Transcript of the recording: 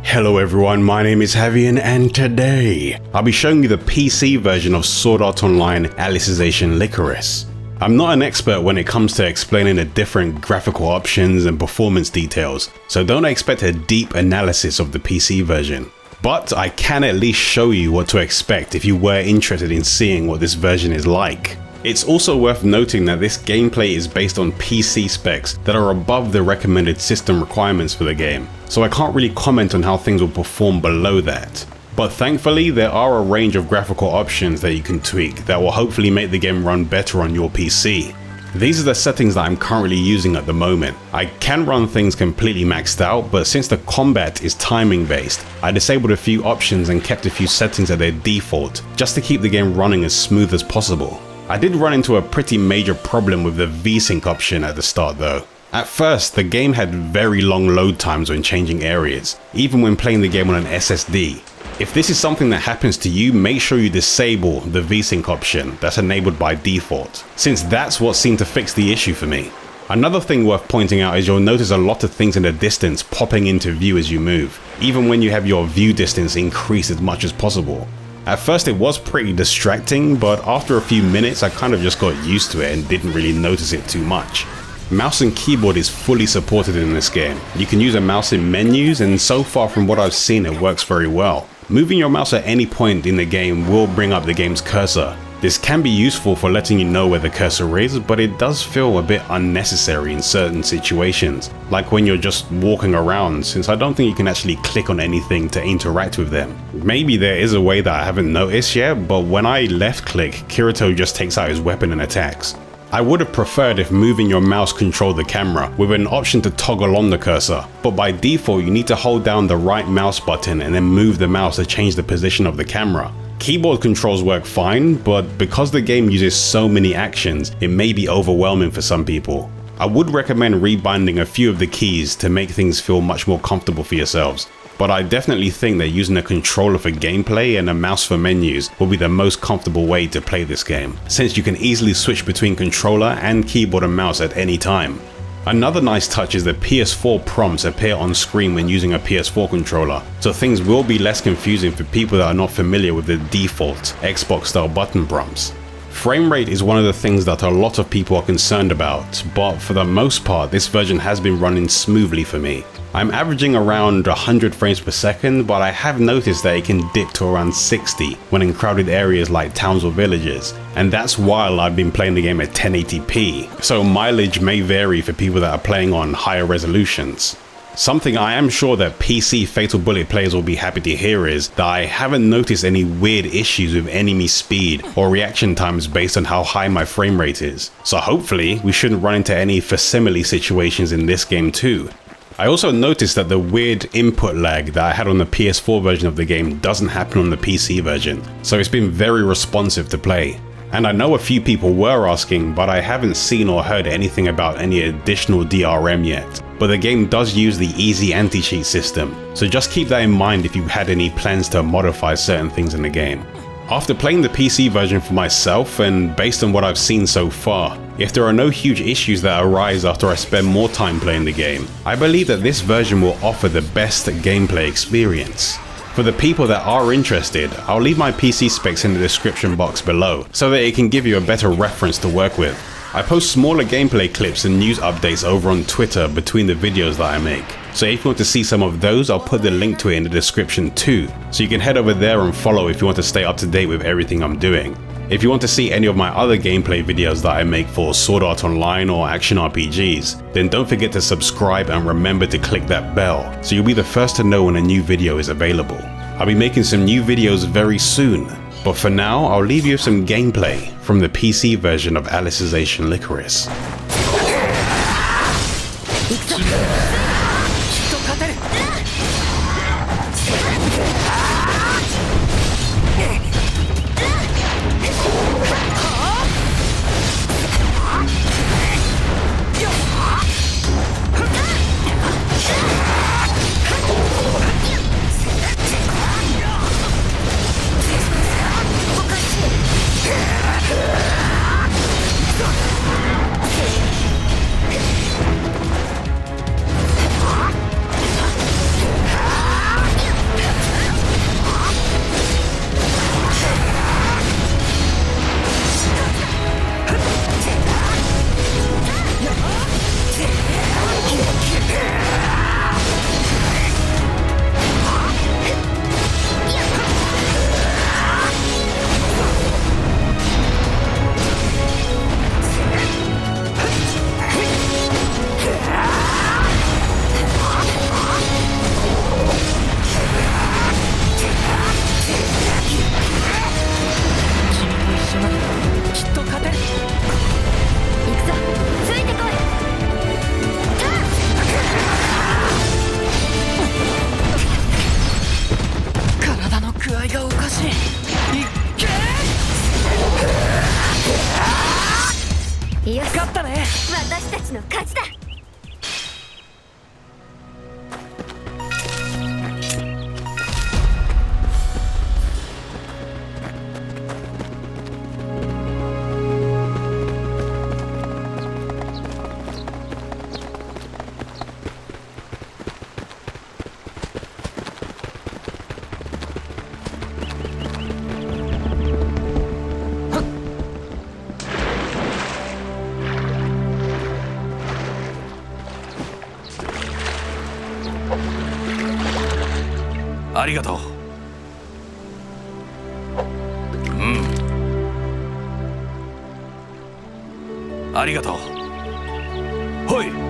Hello everyone, my name is Javian and today I'll be showing you the PC version of Sword Art Online Alicization Lycoris. I'm not an expert when it comes to explaining the different graphical options and performance details, so don't expect a deep analysis of the PC version. But I can at least show you what to expect if you were interested in seeing what this version is like. It's also worth noting that this gameplay is based on PC specs that are above the recommended system requirements for the game, so I can't really comment on how things will perform below that. But thankfully there are a range of graphical options that you can tweak that will hopefully make the game run better on your PC. These are the settings that I'm currently using at the moment. I can run things completely maxed out, but since the combat is timing based, I disabled a few options and kept a few settings at their default, just to keep the game running as smooth as possible. I did run into a pretty major problem with the VSync option at the start though. At first, the game had very long load times when changing areas, even when playing the game on an SSD. If this is something that happens to you, make sure you disable the VSync option that's enabled by default, since that's what seemed to fix the issue for me. Another thing worth pointing out is you'll notice a lot of things in the distance popping into view as you move, even when you have your view distance increased as much as possible. At first it was pretty distracting, but after a few minutes I kind of just got used to it and didn't really notice it too much. Mouse and keyboard is fully supported in this game. You can use a mouse in menus, and so far from what I've seen it works very well. Moving your mouse at any point in the game will bring up the game's cursor. This can be useful for letting you know where the cursor is, but it does feel a bit unnecessary in certain situations, like when you're just walking around, since I don't think you can actually click on anything to interact with them. Maybe there is a way that I haven't noticed yet, but when I left click, Kirito just takes out his weapon and attacks. I would have preferred if moving your mouse controlled the camera with an option to toggle on the cursor, but by default you need to hold down the right mouse button and then move the mouse to change the position of the camera. Keyboard controls work fine, but because the game uses so many actions, it may be overwhelming for some people. I would recommend rebinding a few of the keys to make things feel much more comfortable for yourselves, but I definitely think that using a controller for gameplay and a mouse for menus will be the most comfortable way to play this game, since you can easily switch between controller and keyboard and mouse at any time. Another nice touch is that PS4 prompts appear on screen when using a PS4 controller, so things will be less confusing for people that are not familiar with the default Xbox style button prompts. Frame rate is one of the things that a lot of people are concerned about, but for the most part this version has been running smoothly for me. I'm averaging around 100 frames per second, but I have noticed that it can dip to around 60 when in crowded areas like towns or villages, and that's while I've been playing the game at 1080p, so mileage may vary for people that are playing on higher resolutions. Something I am sure that PC Fatal Bullet players will be happy to hear is that I haven't noticed any weird issues with enemy speed or reaction times based on how high my frame rate is, so hopefully we shouldn't run into any facsimile situations in this game too. I also noticed that the weird input lag that I had on the PS4 version of the game doesn't happen on the PC version, so it's been very responsive to play. And I know a few people were asking, but I haven't seen or heard anything about any additional DRM yet. But the game does use the easy anti-cheat system, so just keep that in mind if you had any plans to modify certain things in the game. After playing the PC version for myself, and based on what I've seen so far, if there are no huge issues that arise after I spend more time playing the game, I believe that this version will offer the best gameplay experience. For the people that are interested, I'll leave my PC specs in the description box below, so that it can give you a better reference to work with. I post smaller gameplay clips and news updates over on Twitter between the videos that I make, so if you want to see some of those, I'll put the link to it in the description too, so you can head over there and follow if you want to stay up to date with everything I'm doing. If you want to see any of my other gameplay videos that I make for Sword Art Online or action RPGs, then don't forget to subscribe and remember to click that bell, so you'll be the first to know when a new video is available. I'll be making some new videos very soon, but for now I'll leave you with some gameplay from the PC version of Alicization Lycoris. ありがとう。ありがとう。ほい。